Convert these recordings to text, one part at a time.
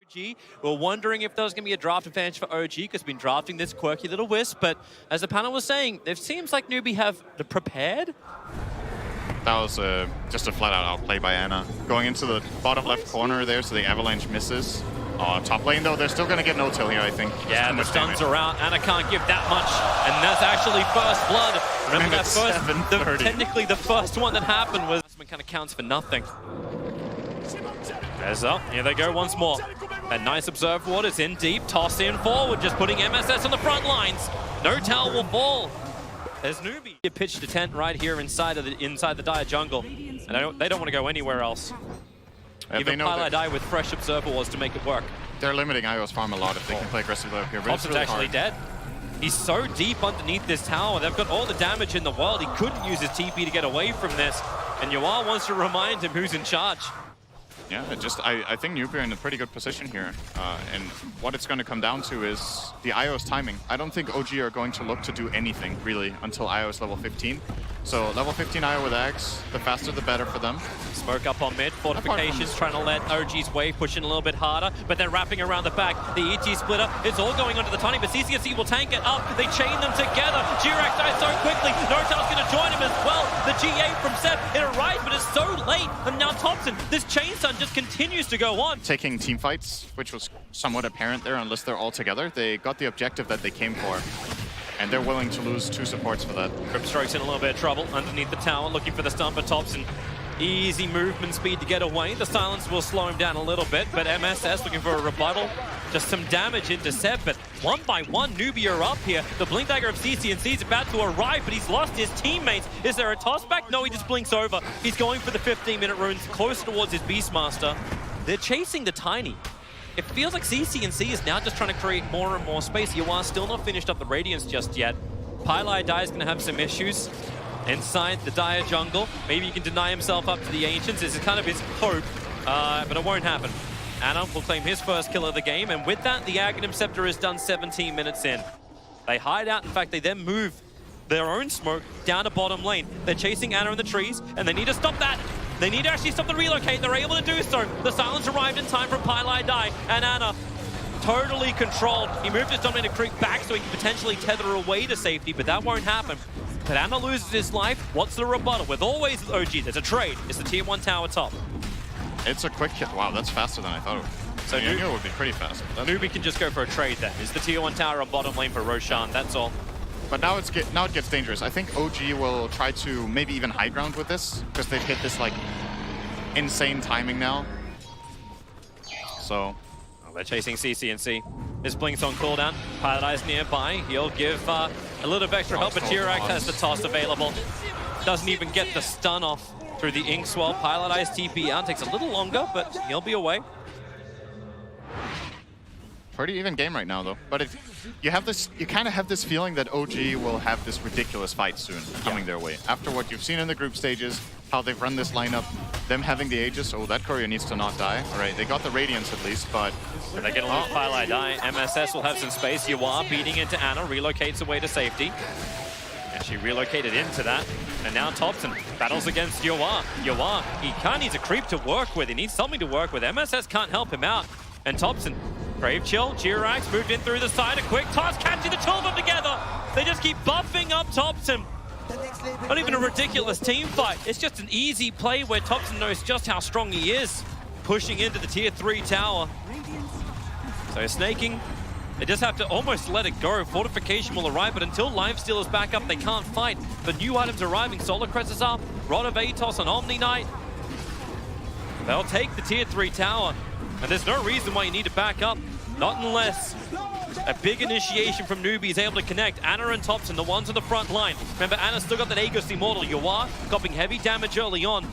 OG. We're wondering if there was going to be a draft advantage for OG because been drafting this quirky little wisp, but as the panel was saying, it seems like NEWBEE have prepared. That was just a flat-out outplay by Ana. Going into the bottom left corner there, so the Avalanche misses. Top lane, though, they're still going to get no-till here, I think. Yeah, the stuns are out. Ana can't give that much, and that's actually first blood. Remember that first, technically the first one that happened was kind of counts for nothing. There's up. Here they go once more. That nice observed ward is in deep, toss in forward, just putting MSS on the front lines. No tower will fall. There's NEWBEE. He pitched a tent right here inside the Dire jungle, and they don't want to go anywhere else. Even TI9 with fresh observer wards to make it work. They're limiting IO's farm a lot if they can play aggressively up here. Thompson's actually dead. He's so deep underneath this tower. They've got all the damage in the world. He couldn't use his TP to get away from this, and Yoa wants to remind him who's in charge. Yeah, I think NEWBEE are in a pretty good position here. And what it's going to come down to is the IO's timing. I don't think OG are going to look to do anything, really, until IO is level 15. So level 15 IO with Axe, the faster the better for them. Smoke up on mid, fortifications trying to let OG's wave push in a little bit harder, but then wrapping around the back. The ET splitter, it's all going onto the Tiny, but CCNC will tank it up. They chain them together. Jirax dies so quickly. Nortal's going to join him as well. The G8 from Seb, it arrives, but it's so late. And now Thompson, this chain stun just continues to go on. Taking team fights, which was somewhat apparent there, unless they're all together. They got the objective that they came for. And they're willing to lose 2 supports for that. Grimstroke's in a little bit of trouble underneath the tower, looking for the stun, but Thompson, easy movement speed to get away. The silence will slow him down a little bit, but MSS looking for a rebuttal. Just some damage into Seb, but one by one, NEWBEE are up here. The blink dagger of CCNC is about to arrive, but he's lost his teammates. Is there a toss back? No, he just blinks over. He's going for the 15-minute runes, close towards his Beastmaster. They're chasing the Tiny. It feels like CCNC is now just trying to create more and more space. Yoa still not finished up the Radiance just yet. TI9 is going to have some issues inside the Dire jungle. Maybe he can deny himself up to the Ancients. This is kind of his hope, but it won't happen. Ana will claim his first kill of the game, and with that, the Aghanim Scepter is done 17 minutes in. They hide out. In fact, they then move their own smoke down to bottom lane. They're chasing Ana in the trees, and they need to stop that. They need to actually stop the relocate. They're able to do so. The silence arrived in time from TI9, and Ana totally controlled. He moved his Dominator Creep back so he can potentially tether away to safety, but that won't happen. But Ana loses his life. What's the rebuttal? With always OG, there's a trade. It's the tier 1 tower top. It's a quick hit. Wow, that's faster than I thought it would. So I knew it would be pretty fast. NEWBEE can just go for a trade then. It's the tier 1 tower on bottom lane for Roshan, that's all. But now it gets dangerous. I think OG will try to maybe even high ground with this, because they've hit this like insane timing now. So they're chasing CCNC. This blinks on cooldown. TI9 nearby. He'll give a little of extra help, but Jirax has the toss available. Doesn't even get the stun off through the ink swell. TI9's TP out. Takes a little longer, but he'll be away. Pretty even game right now, though. But you kind of have this feeling that OG will have this ridiculous fight soon coming their way. After what you've seen in the group stages, how they've run this lineup, them having the Aegis. Oh, that courier needs to not die. All right, they got the Radiance at least, but they're going to lose TI9. MSS will have some space. Yoa beating into Ana, relocates away to safety. And she relocated into that. And now Thompson battles against Yoa. Yoa, he kind of needs a creep to work with. He needs something to work with. MSS can't help him out. And Thompson, Brave Chill, Jirax moved in through the side. A quick toss, catching the two of them together. They just keep buffing up Thompson. Not even a ridiculous team fight. It's just an easy play where Thompson knows just how strong he is. Pushing into the tier 3 tower. So snaking. They just have to almost let it go. Fortification will arrive, but until Lifesteal is back up, they can't fight. The new items arriving. Solar Crest is up. Rod of Atos on Omni Knight. They'll take the tier 3 tower. And there's no reason why you need to back up. Not unless a big initiation from NEWBEE is able to connect. Ana and Thompson, the ones on the front line. Remember, Ana's still got that Aegis Immortal. Yoa copying heavy damage early on.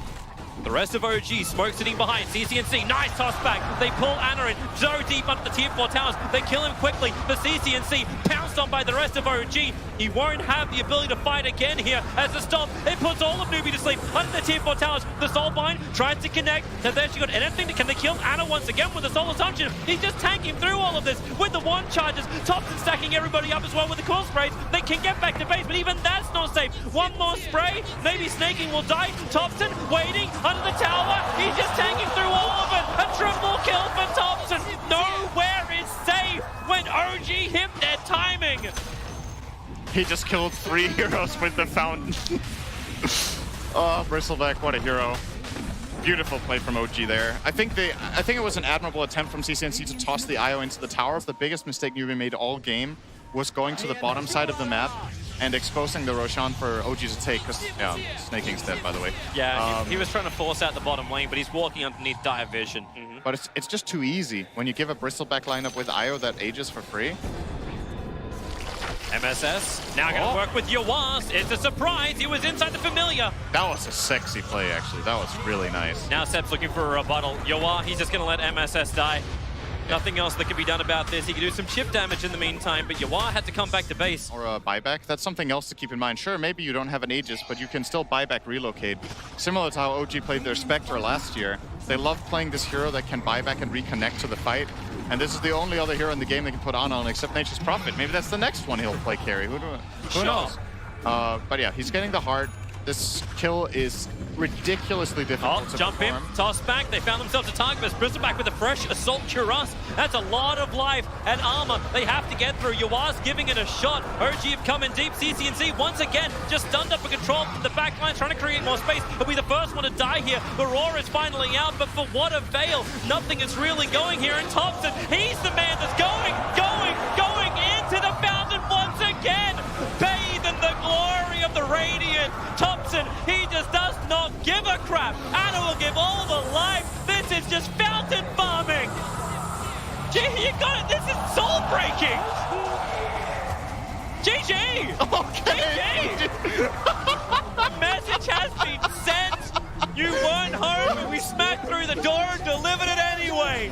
The rest of OG, Smoke sitting behind. CCNC, nice toss back. They pull Ana in so deep under the tier 4 towers. They kill him quickly. The CCNC pounced on by the rest of OG. He won't have the ability to fight again here as the stop. It puts all of NEWBEE to sleep under the tier 4 towers. The Soulbind tries to connect. Have they actually got anything? Can they kill Ana once again with the Soul Assumption? He's just tanking through all of this with the one charges. Thompson stacking everybody up as well with the cool sprays. They can get back to base, but even that's not safe. One more spray. Maybe Snaking will die. Thompson waiting under the tower. He's just tanking through all of it. A triple kill for Thompson. No He just killed 3 heroes with the fountain. Oh, Bristleback, what a hero. Beautiful play from OG there. I think it was an admirable attempt from CCNC to toss the IO into the tower. The biggest mistake NEWBEE made all game was going to the bottom side of the map and exposing the Roshan for OG to take, because, yeah, Snaking's dead, by the way. Yeah, he was trying to force out the bottom lane, but he's walking underneath dire vision. But it's just too easy when you give a Bristleback lineup with IO that ages for free. MSS now going to work with Yawaz. It's a surprise. He was inside the familiar. That was a sexy play, actually. That was really nice. Now Seb's looking for a rebuttal. Yawaz, he's just going to let MSS die. Nothing else that can be done about this. He can do some chip damage in the meantime, but Yawaz had to come back to base. Or a buyback. That's something else to keep in mind. Sure, maybe you don't have an Aegis, but you can still buyback relocate. Similar to how OG played their Spectre last year. They love playing this hero that can buyback and reconnect to the fight. And this is the only other hero in the game they can put on except Nature's Prophet. Maybe that's the next one he'll play carry. Who knows? But yeah, he's getting the heart. This kill is ridiculously difficult to jump perform. in, toss back. They found themselves a target, but Bristleback with a fresh Assault Cuirass. That's a lot of life and armor they have to get through. Yawaz giving it a shot. OG have come in deep. CCNC once again just stunned up for control from the back line, trying to create more space. He'll be the first one to die here. The roar is finally out, but for what avail? Nothing is really going here. And Thompson, he's the man that's going into the fountain once again. Bathe in the glory of the Radiant. Thompson, he just does not give a crap. Anna will give all the life. This is just fountain farming. Gee, you got it. This is soul breaking. GG. Okay. GG. The message has been sent. You weren't home, and we smacked through the door and delivered it anyway.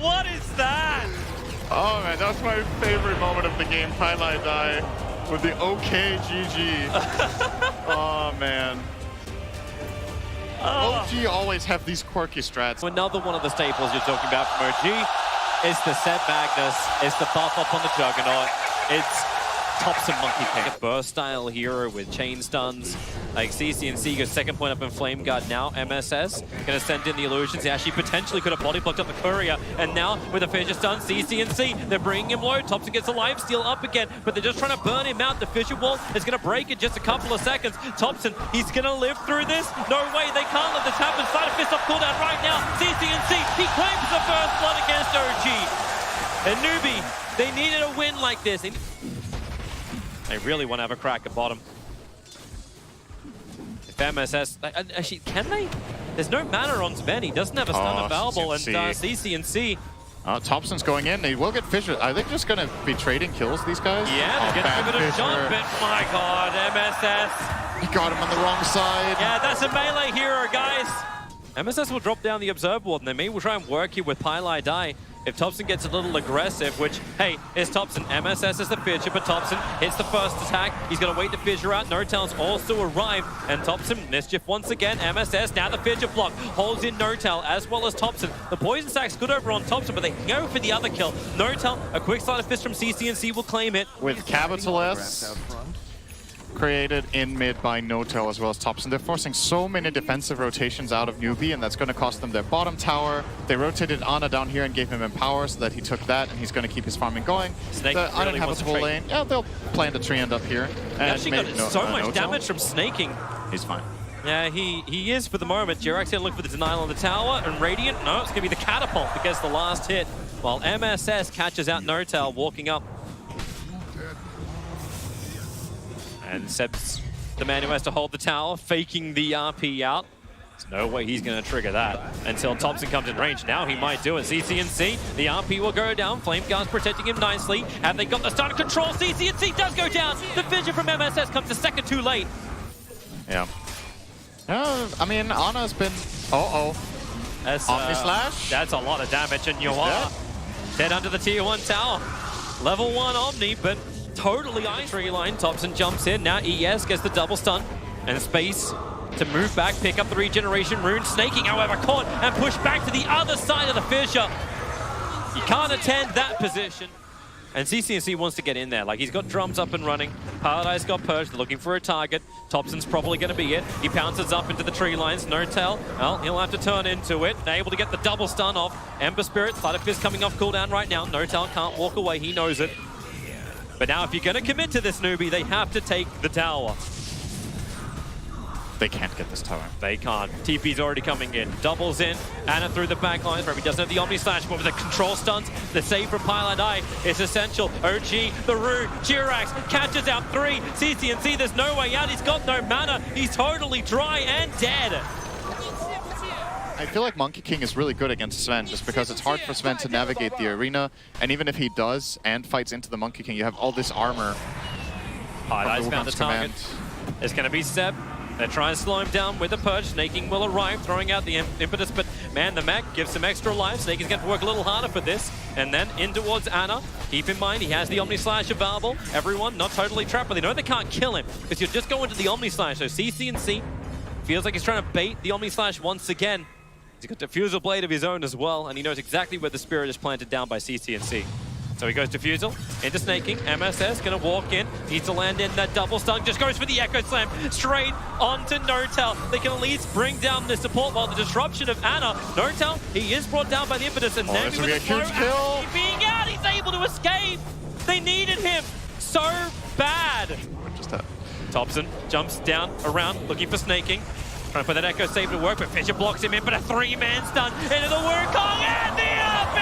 What is that? Oh man, that was my favorite moment of the game. Highlight die with the OK GG. Oh man. OG always have these quirky strats. Another one of the staples you're talking about from OG is the Seb Magnus, it's the buff up on the Juggernaut, it's Thompson Monkey King. A burst style hero with chain stuns. Like CCNC goes second point up in Flame Guard. Now MSS gonna send in the illusions. He actually potentially could have body blocked up the courier. And now with a fissure stun, CCNC, they're bringing him low. Thompson gets a life steal up again, but they're just trying to burn him out. The fissure wall is gonna break in just a couple of seconds. Thompson, he's gonna live through this. No way, they can't let this happen. Side of fist up cooldown right now. CCNC, he claims the first blood against OG. And NEWBEE, they needed a win like this. They really want to have a crack at bottom. If MSS, actually, can they? There's no mana on Sven. He doesn't have a stun available, and CCNC. Thompson's going in. They will get Fissure. Are they just going to be trading kills, these guys? Yeah, they're going to give it a jump, but my god, MSS. He got him on the wrong side. Yeah, that's a melee hero, guys. MSS will drop down the Observer Ward, and they may will try and work here with Pylai Die. If Thompson gets a little aggressive, which, hey, it's Thompson. MSS is the fissure, but Thompson hits the first attack. He's going to wait the fissure out. No-Tail's also arrived, and Thompson, mischief once again. MSS, now the fissure block, holds in No-Tail as well as Thompson. The poison stack's good over on Thompson, but they can go for the other kill. No-Tail, a quick side of fist from CCNC will claim it. With Capital S created in mid by No-Tail as well as Thompson. They're forcing so many defensive rotations out of NEWBEE, and that's going to cost them their bottom tower. They rotated Ana down here and gave him Empower so that he took that, and he's going to keep his farming going. Snake the really uninhabitable lane, yeah, they'll plant a tree end up here. He actually got so much damage from snaking. He's fine. Yeah, he is for the moment. Jirak's going to look for the denial on the tower, and Radiant, no, it's going to be the catapult that gets the last hit, while MSS catches out No-Tail walking up. And Seb's the man who has to hold the tower, faking the RP out. There's no way he's going to trigger that until Thompson comes in range. Now he might do it. CCNC, the RP will go down. Flame Guard's protecting him nicely. Have they got the start of control? CCNC does go down. The vision from MSS comes a second too late. Yeah. I mean, Ana's been... That's, Omni Slash? That's a lot of damage, and Yawar dead under the tier 1 tower. Level 1 Omni, but totally ice tree line. Thompson jumps in. Now ES gets the double stun and space to move back, pick up the regeneration rune. Snaking, however, caught and pushed back to the other side of the fissure. You can't attend that position. And CCNC wants to get in there. Like, he's got drums up and running. Paradise got purged. They're looking for a target. Thompson's probably going to be it. He pounces up into the tree lines. No-Tail, well, he'll have to turn into it. Able to get the double stun off. Ember Spirit, Sleight of Fist coming off cooldown right now. No-Tail can't walk away. He knows it. But now if you're going to commit to this, NEWBEE, they have to take the tower. They can't get this tower. They can't. TP's already coming in. Doubles in. Anna through the back lines. He doesn't have the Omni Slash, but with the control stunts, the save from Pilot is essential. OG, the Rue, Jirax catches out 3. CCNC, there's no way out. He's got no mana. He's totally dry and dead. I feel like Monkey King is really good against Sven, just because it's hard for Sven to navigate the arena. And even if he does and fights into the Monkey King, you have all this armor. Pilot's found the target. It's going to be Seb. They're trying to slow him down with a purge. Snaking will arrive, throwing out the impetus, but man, the mech gives some extra life. Snake is going to work a little harder for this. And then in towards Anna. Keep in mind, he has the Omni Slash available. Everyone not totally trapped, but they know they can't kill him because you're just going to the Omni Slash. So CCNC feels like he's trying to bait the Omni Slash once again. He's got Diffusal Blade of his own as well, and he knows exactly where the Spirit is planted down by CCNC. So he goes Diffusal into Snaking. MSS gonna walk in, needs to land in that double stun, just goes for the Echo Slam straight onto N0tail. They can at least bring down the support while the disruption of Anna. N0tail, he is brought down by the impetus, and then with a huge kill. Being out, he's able to escape. They needed him so bad. Thompson jumps down around, looking for Snaking. Trying to put that Echo save to work, but Fisher blocks him in, but a 3-man stun into the Wukong and the RP!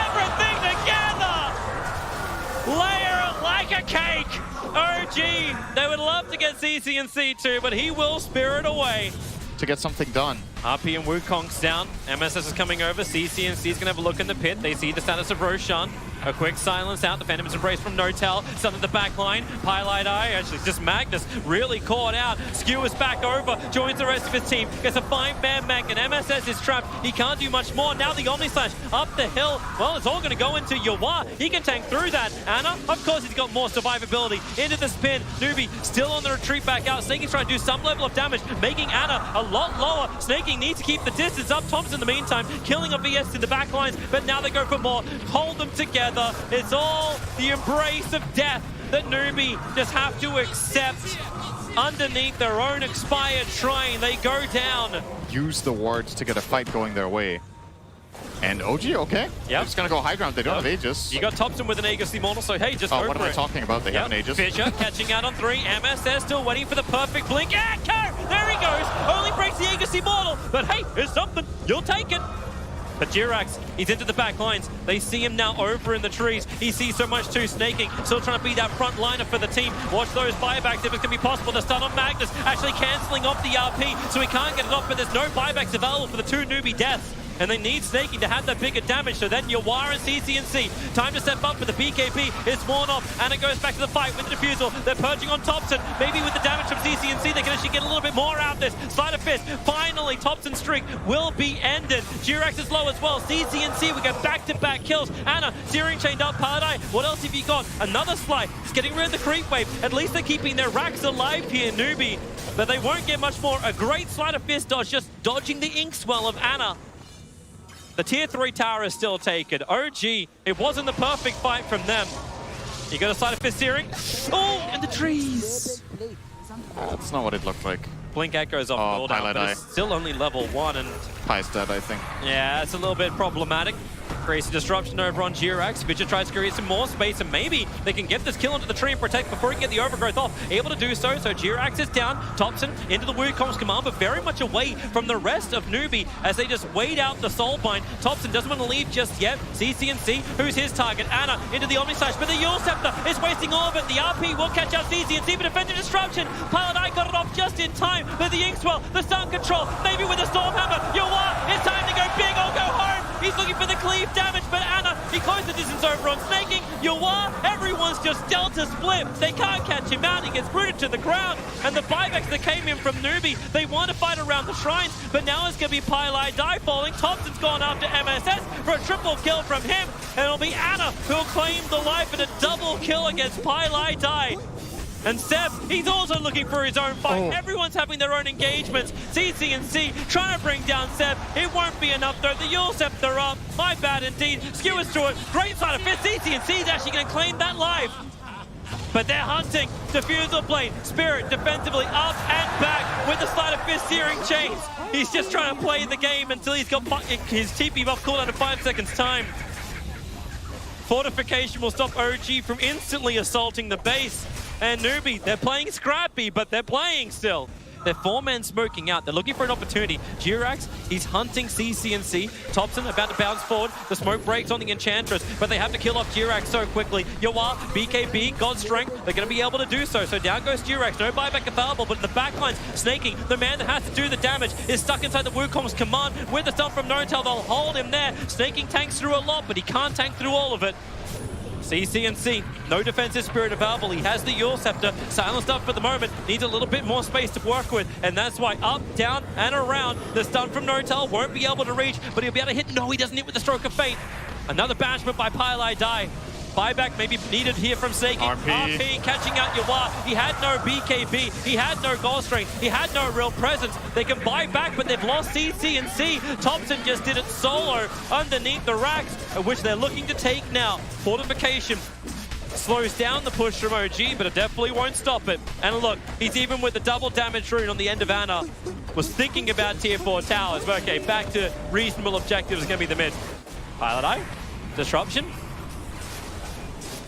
Everything together! Layer it like a cake! OG, they would love to get CCNC too, but he will spirit away. To get something done. RP and Wukong's down. MSS is coming over. CCNC is going to have a look in the pit. They see the status of Roshan. A quick silence out. The Phantom's embrace from N0tail. Some of the back line. Pilot actually just Magnus really caught out. Skewers back over. Joins the rest of his team. Gets a 5-man mech and MSS is trapped. He can't do much more. Now the Omni Slash up the hill. Well, it's all going to go into Yawa. He can tank through that. Anna, of course, he's got more survivability. Into the spin. NEWBEE still on the retreat back out. Snaking trying to do some level of damage. Making Anna a lot lower. Snaking needs to keep the distance up. Thompson in the meantime killing a VS in the back lines. But now they go for more. Hold them together. It's all the embrace of death that NEWBEE just have to accept. Underneath their own expired shrine, they go down. Use the wards to get a fight going their way. And OG, okay. Yep. It's going to go high ground. They don't have Aegis. You got Thompson with an Aegis Immortal, so hey, just go for it. What am I talking about? They have an Aegis. Fisher catching out on 3. MSS still waiting for the perfect blink. Echo! There he goes. Only breaks the Aegis Immortal. But hey, it's something. You'll take it. But Jirax, he's into the back lines. They see him now over in the trees. He sees so much too. Snaking, still trying to be that front liner for the team. Watch those buybacks if it's going to be possible. The stun on Magnus actually cancelling off the RP, so he can't get it off, but there's no buybacks available for the 2 NEWBEE deaths. And they need Snaking to have that bigger damage. So then Yawa and CCNC. Time to step up for the BKB. It's worn off. And it goes back to the fight with the Diffusal. They're purging on Thompson. Maybe with the damage from CCNC, they can actually get a little bit more out of this. Sleight of fist. Finally, Thompson's streak will be ended. Jirax is low as well. CCNC, we get back-to-back kills. Anna, steering chained up. Paladai, what else have you got? Another slide. It's getting rid of the creep wave. At least they're keeping their racks alive here, NEWBEE. But they won't get much more. A great sleight of fist dodge, just dodging the ink swell of Anna. The tier 3 tower is still taken. OG, it wasn't the perfect fight from them. You got a sleight of fist steering. Oh, in the trees. That's not what it looked like. Blink echoes off cooldown, but it's still only level 1 and Pie's dead, I think. Yeah, it's a little bit problematic. Creates a disruption over on Jirax. Fisher tries to create some more space, and maybe they can get this kill into the tree and protect before he can get the overgrowth off. Able to do so, so Jirax is down. Thompson into the Wukong's command, but very much away from the rest of NEWBEE as they just wait out the Soulbind. Thompson doesn't want to leave just yet. CCNC, who's his target? Anna into the Omni Slash, but the Yule Scepter is wasting all of it. The RP will catch out CCNC, but defensive disruption. Paladai got it off just in time, but the Inkswell, the stun control, maybe with the Stormhammer. Yawa, it's time to go big or go home. He's looking for the cleave damage, but Anna, he closed the distance over on Snaking. Yawa, everyone's just delta split. They can't catch him out. He gets rooted to the ground. And the buybacks that came in from NEWBEE, they want to fight around the shrines, but now it's going to be Pilai falling. Thompson's gone after MSS for a triple kill from him, and it'll be Anna who'll claim the life in a double kill against Pilai. And Seb, he's also looking for his own fight. Everyone's having their own engagements. CCNC trying to bring down Seb. It won't be enough though. The Yule Scepter up. My bad indeed. Skewers through it. Great side of fist. CCNC is actually going to claim that life. But they're hunting. Diffusal Blade. Spirit defensively up and back with the sleight of fist searing chains. He's just trying to play the game until he's got his TP buff cooldown in 5 seconds time. Fortification will stop OG from instantly assaulting the base. And NEWBEE, they're playing scrappy, but they're playing still. They're 4-men smoking out. They're looking for an opportunity. Jirax, he's hunting CCNC. Thompson about to bounce forward. The smoke breaks on the Enchantress, but they have to kill off Jirax so quickly. Yawar, BKB, God's Strength, they're going to be able to do so. So down goes Jirax. No buyback available, but in the backlines, Snaking, the man that has to do the damage, is stuck inside the Wukong's command. With the stun from Notel, they'll hold him there. Snaking tanks through a lot, but he can't tank through all of it. CCNC, no defensive spirit available. He has the Yule Scepter, silenced up for the moment, needs a little bit more space to work with, and that's why up, down, and around. The stun from Notel won't be able to reach, but he'll be able to hit. No, he doesn't hit with the Stroke of Fate. Another banishment by TI9. Buyback maybe needed here from Snaking. RP catching out Yawar. He had no BKB. He had no goal strength. He had no real presence. They can buy back, but they've lost CCNC. Thompson just did it solo underneath the racks, which they're looking to take now. Fortification slows down the push from OG, but it definitely won't stop it. And look, he's even with the double damage rune on the end of Ana. Was thinking about tier 4 towers, but okay, back to reasonable objectives is going to be the mid. TI9, disruption.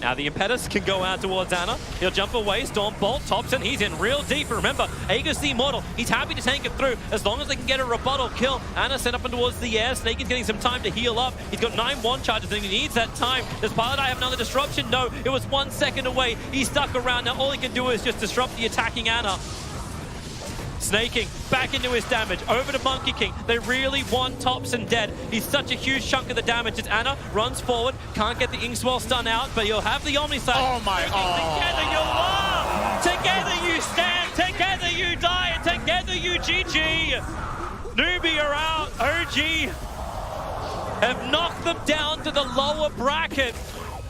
Now the Impetus can go out towards Ana. He'll jump away, Storm Bolt, Thompson, he's in real deep. Remember, Aegis the Immortal, he's happy to tank it through as long as they can get a rebuttal kill. Ana sent up and towards the air. Snake is getting some time to heal up. He's got 9 1 charges and he needs that time. Does TI9 have another disruption? No, it was 1 second away. He's stuck around. Now all he can do is just disrupt the attacking Ana. Snaking back into his damage, over to Monkey King. They really want Thompson dead. He's such a huge chunk of the damage as Ana runs forward, can't get the Inkswell stun out, but he'll have the Omni Side. Oh my, Together you are! Together you stand, together you die, and together you GG! NEWBEE are out, OG have knocked them down to the lower bracket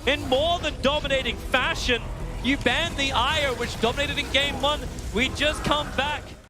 in more than dominating fashion. You banned the Io, which dominated in game 1. We just come back.